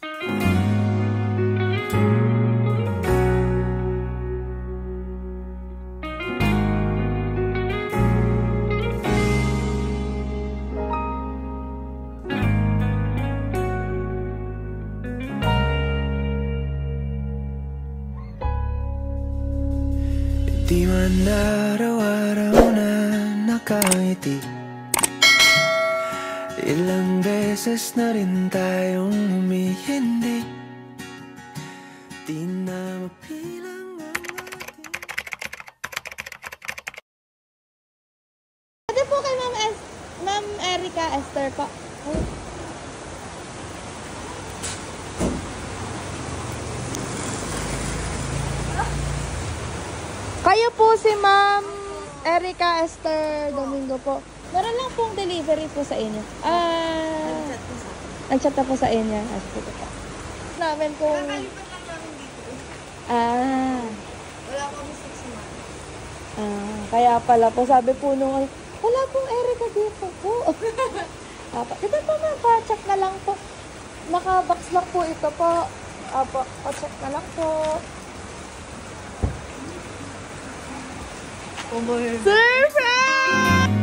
Di man araw-araw na nakangiti, ilang beses na rin tayong humihindi. Di na mapilang ang ating... Pwede po kay Ma'am Erica Esther po. Kayo po si Ma'am Erica Esther Domingo po. Meron lang pong delivery po sa inyo. Nag-chat na po sa inyo. Sige po. Namin kung... Kakalipat lang namin dito. Wala akong 6 months. Kaya pala po. Sabi po nung... Wala pong Erica dito po. Ito po ma'am. Pa-check na lang po. Naka-box lang po ito po. Pa-check na lang po. Surprise!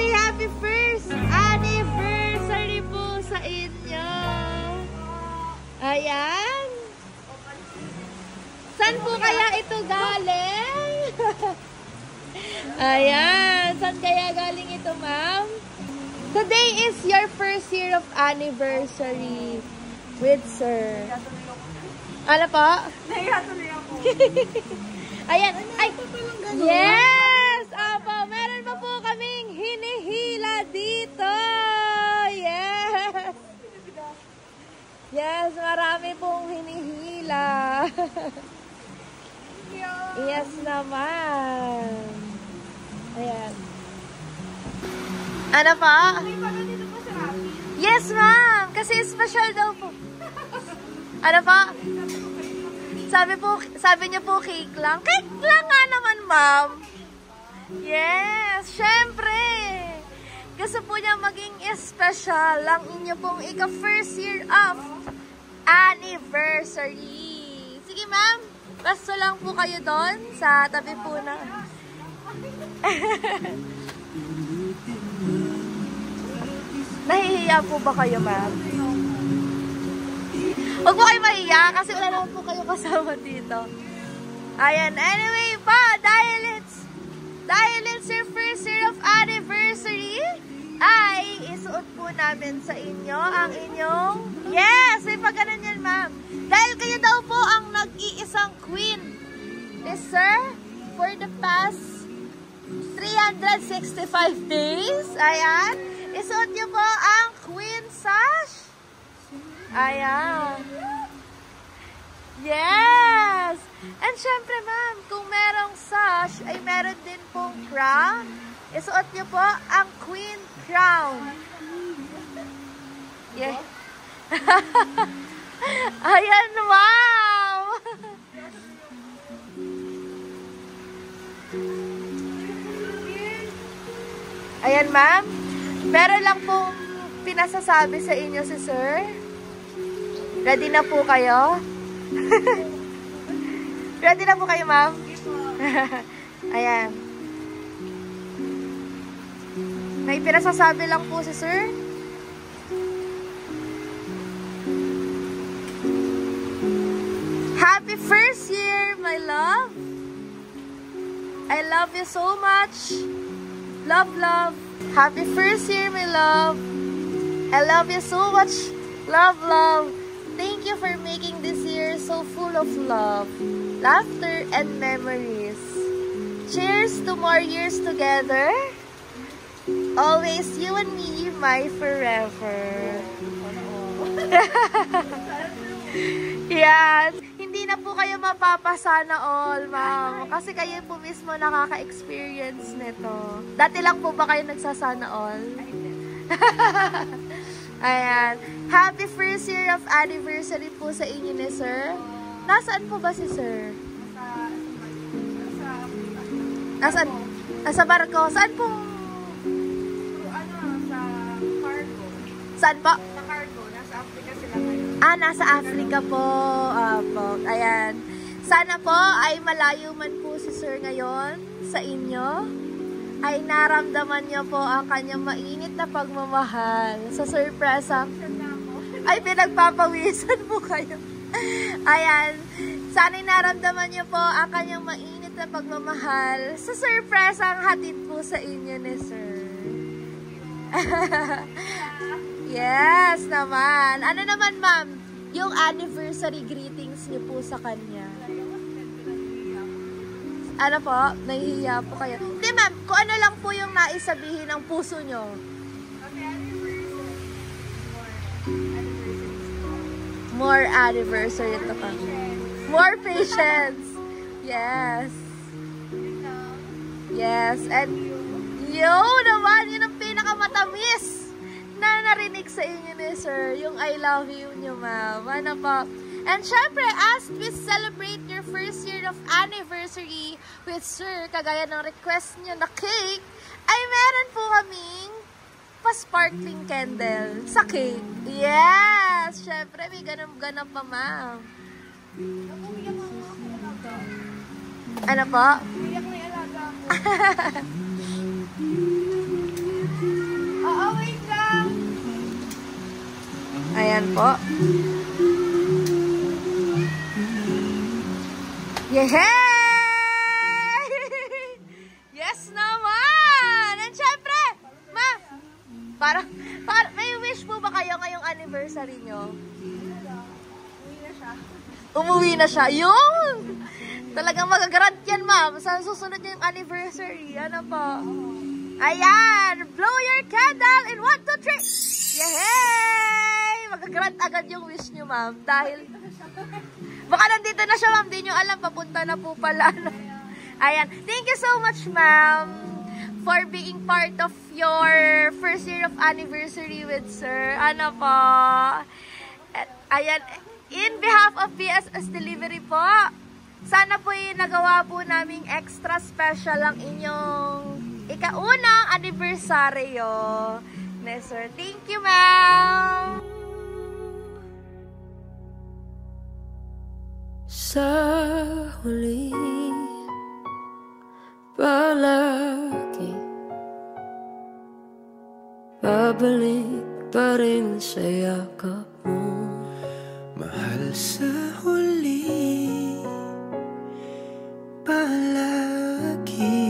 Happy first anniversary po sa inyo. Ayan. Saan po kaya ito galing? Ayan. Saan kaya galing ito, ma'am? Today is your first year of anniversary with Sir. Ano po? Nahihatuloy ako. Ayan. Ay, yes! Apo, meron pa po kaming hinihila dito. Yes! Yes, marami pong hinihila. Yes naman. Ayan. Ano pa? Yes, ma'am. Kasi special daw po. Ano pa? Sabi niyo po cake lang. Cake lang nga naman, ma'am. Yes, syempre. Gusto po niya maging special ang inyo pong ika-first year of anniversary. Sige, ma'am. Pasto lang po kayo doon sa tabi po na. Nahihiya po ba kayo, ma'am? Huwag po kayo mahiya kasi wala naman po kayo kasama dito. Ayan. Anyway pa, dahil it's your first year of anniversary, ay isuot po namin sa inyo ang inyong... Yes! May pagganon yan, ma'am. Dahil kayo daw po ang nag-iisang queen ni Sir for the past 365 days. Ayan. Isuot niyo po ang queen sash. Ayan. Yes! And syempre, ma'am, kung merong sash, ay meron din pong crown. Isuot niyo po ang queen crown. Yeah. Ayan, wow! Ayan, ma'am. Meron lang pong pinasasabi sa inyo si Sir. Ready na po kayo? Ready na po kayo, ma'am? Ayan. May pinasasabi lang po si Sir. Happy first year, my love. I love you so much. Love, love. Happy first year, my love. I love you so much. Love, love. Thank you for making this year so full of love, laughter, and memories. Cheers to more years together. Always you and me, my forever. Yan. Hindi na po kayo mapapasana all, ma'am. Kasi kayo po mismo nakaka-experience nito. Dati lang po ba kayo nagsasana all? Ayan. Happy first year of anniversary po sa inyo ni Sir. Nasaan po ba si Sir? Nasa Nasaan? Nasa barko. Saan po? Sa cargo. Saan po? Sa cargo. Nasa Africa sila ngayon. Nasa Africa po. Po. Ayan. Sana po ay malayo man po si Sir ngayon sa inyo. Ay naramdaman niyo po ang kanyang mainit na pagmamahal. Sa sorpresa. Ay pinagpapawisan po kayo. Ayan. Sana'y naramdaman niyo po ang kanyang mainit na pagmamahal sa sorpresa ang hatid po sa inyo ni Sir. Yes naman. Ano naman ma'am? Yung anniversary greetings niyo po sa kanya. Ano po? Nahihiya po kayo. Hindi ma'am, kung ano lang po yung naisabihin ng puso niyo. More anniversary ito pa. More patience. Yes. Yes. And yun naman, yun ang pinakamatamis na narinig sa inyo ni Sir. Yung I love you nyo, ma'am. Ano po? And syempre, as we celebrate your first year of anniversary with Sir, kagaya ng request nyo na cake, ay meron po kaming pa-sparkling candle sa cake. Yes! Syempre, may ganap-ganap pa, ma'am. Ano po? Umiyak na yung alaga ko. Oo, wait lang. Ayan po. Yehey! Yes naman! And syempre, ma'am, para, may wish po ba kayo ngayong anniversary nyo? Uwi na siya. Umuwi na siya. Yun! Talagang magagrant yan, ma'am. Sa susunod yung anniversary. Ano po? Ayan! Blow your candle in 1, 2, 3! Yehey! Magagrant agad yung wish nyo, ma'am. Dahil, baka nandito na siya, ma'am. Di nyo alam, papunta na po pala. Ayan. Thank you so much, ma'am, for being part of your first year of anniversary with Sir. Ano po? Ayan. In behalf of PSS Delivery po, sana po yung nagawa po naming extra special ang inyong ikaunang anibersaryo. Sir, thank you, ma'am! Sa huli, palagi babalik pa rin sa yakap mo. Mahal sa huli, palagi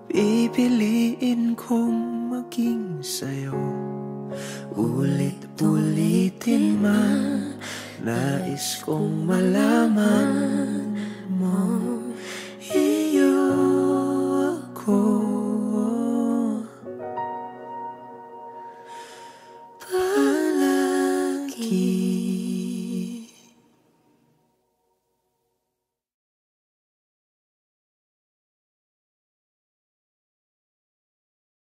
pipiliin kong maging sa'yo. Ulit-ulitin man, nais kong malaman